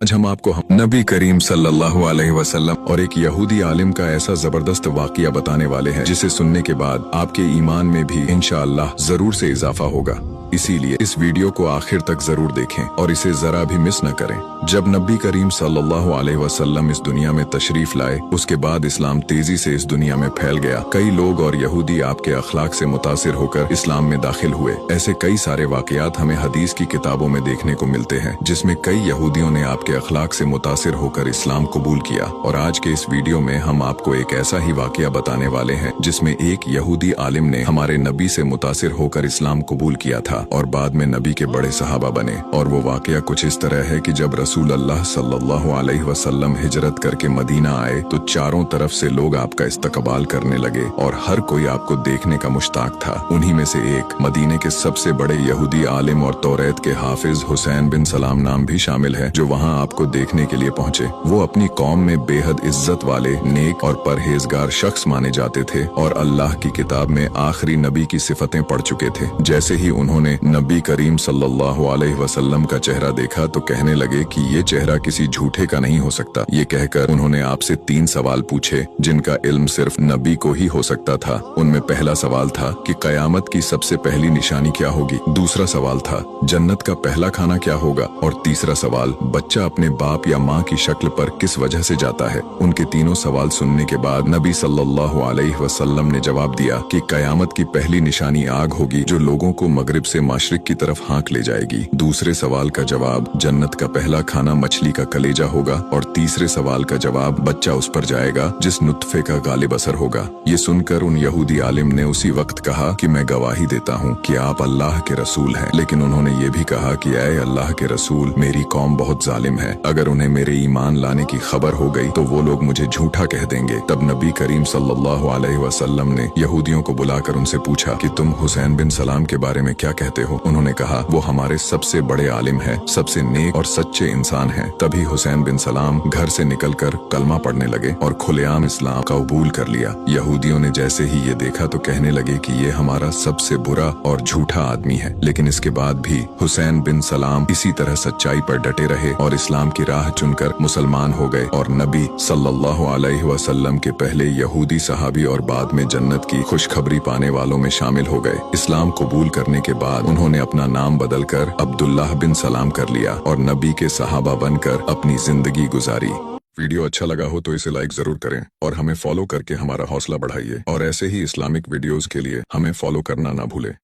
आज हम आपको नबी करीम सल्लल्लाहु अलैहि वसल्लम और एक यहूदी आलिम का ऐसा जबरदस्त वाकया बताने वाले हैं जिसे सुनने के बाद आपके ईमान में भी इंशाअल्लाह जरूर से इजाफा होगा। इसीलिए इस वीडियो को आखिर तक जरूर देखें और इसे जरा भी मिस न करें। जब नबी करीम सल्लल्लाहु अलैहि वसल्लम इस दुनिया में तशरीफ लाए, उसके बाद इस्लाम तेजी से इस दुनिया में फैल गया। कई लोग और यहूदी आपके अखलाक से मुतासिर होकर इस्लाम में दाखिल हुए। ऐसे कई सारे वाकयात हमें हदीस की किताबों में देखने को मिलते हैं जिसमें कई यहूदियों ने आपके अखलाक से मुतासिर होकर इस्लाम कबूल किया। और आज के इस वीडियो में हम आपको एक ऐसा ही वाकया बताने वाले हैं जिसमें एक यहूदी आलिम ने हमारे नबी से मुतासिर होकर इस्लाम कबूल किया था और बाद में नबी के बड़े सहाबा बने। और वो वाकया कुछ इस तरह है कि जब रसूल अल्लाह सल्लल्लाहु अलैहि वसल्लम हिजरत करके मदीना आए तो चारों तरफ से लोग आपका इस्तकबाल करने लगे और हर कोई आपको देखने का मुश्ताक था। उन्हीं में से एक मदीने के सबसे बड़े यहूदी आलिम और तौरेत के हाफिज हुसैन बिन सलाम नाम भी शामिल है, जो वहाँ आपको देखने के लिए पहुँचे। वो अपनी कौम में बेहद इज्जत वाले, नेक और परहेजगार शख्स माने जाते थे और अल्लाह की किताब में आखिरी नबी की सिफतें पढ़ चुके थे। जैसे ही उन्होंने नबी करीम सल्लल्लाहु अलैहि वसल्लम का चेहरा देखा तो कहने लगे कि ये चेहरा किसी झूठे का नहीं हो सकता। ये कहकर उन्होंने आपसे 3 सवाल पूछे जिनका इल्म सिर्फ नबी को ही हो सकता था। उनमें पहला सवाल था कि कयामत की सबसे पहली निशानी क्या होगी, दूसरा सवाल था जन्नत का पहला खाना क्या होगा और तीसरा सवाल बच्चा अपने बाप या माँ की शक्ल पर किस वजह से जाता है। उनके तीनों सवाल सुनने के बाद नबी सल्लल्लाहु अलैहि वसल्लम ने जवाब दिया कि कयामत की पहली निशानी आग होगी जो लोगों को मगरिब से माशरिक की तरफ हाँक ले जाएगी। दूसरे सवाल का जवाब जन्नत का पहला खाना मछली का कलेजा होगा और तीसरे सवाल का जवाब बच्चा उस पर जाएगा जिस नुत्फे का गालिब असर होगा। ये सुनकर उन यहूदी आलिम ने उसी वक्त कहा कि मैं गवाही देता हूँ कि आप अल्लाह के रसूल हैं। लेकिन उन्होंने ये भी कहा कि ऐ अल्लाह के रसूल, मेरी कौम बहुत जालिम है। अगर उन्हें मेरे ईमान लाने की खबर हो गई तो वो लोग मुझे झूठा कह देंगे। तब नबी करीम सल्लल्लाहु अलैहि वसल्लम ने यहूदियों को बुलाकर उनसे पूछा कि तुम हुसैन बिन सलाम के बारे में क्या कहते हो। उन्होंने कहा वो हमारे सबसे बड़े आलिम हैं, सबसे नेक और सच्चे इंसान हैं। तभी हुसैन बिन सलाम घर से निकलकर कलमा पढ़ने लगे और खुलेआम इस्लाम का कबूल कर लिया। यहूदियों ने जैसे ही ये देखा तो कहने लगे कि ये हमारा सबसे बुरा और झूठा आदमी है। लेकिन इसके बाद भी हुसैन बिन सलाम इसी तरह सच्चाई पर डटे रहे और इस्लाम की राह चुनकर मुसलमान हो गए और नबी सल्लल्लाहु अलैहि वसल्लम के पहले यहूदी सहाबी और बाद में जन्नत की खुशखबरी पाने वालों में शामिल हो गए। इस्लाम कबूल करने के बाद उन्होंने अपना नाम बदलकर अब्दुल्लाह बिन सलाम कर लिया और नबी के सहाबा बनकर अपनी जिंदगी गुजारी। वीडियो अच्छा लगा हो तो इसे लाइक जरूर करें और हमें फॉलो करके हमारा हौसला बढ़ाइए और ऐसे ही इस्लामिक वीडियोस के लिए हमें फॉलो करना ना भूलें।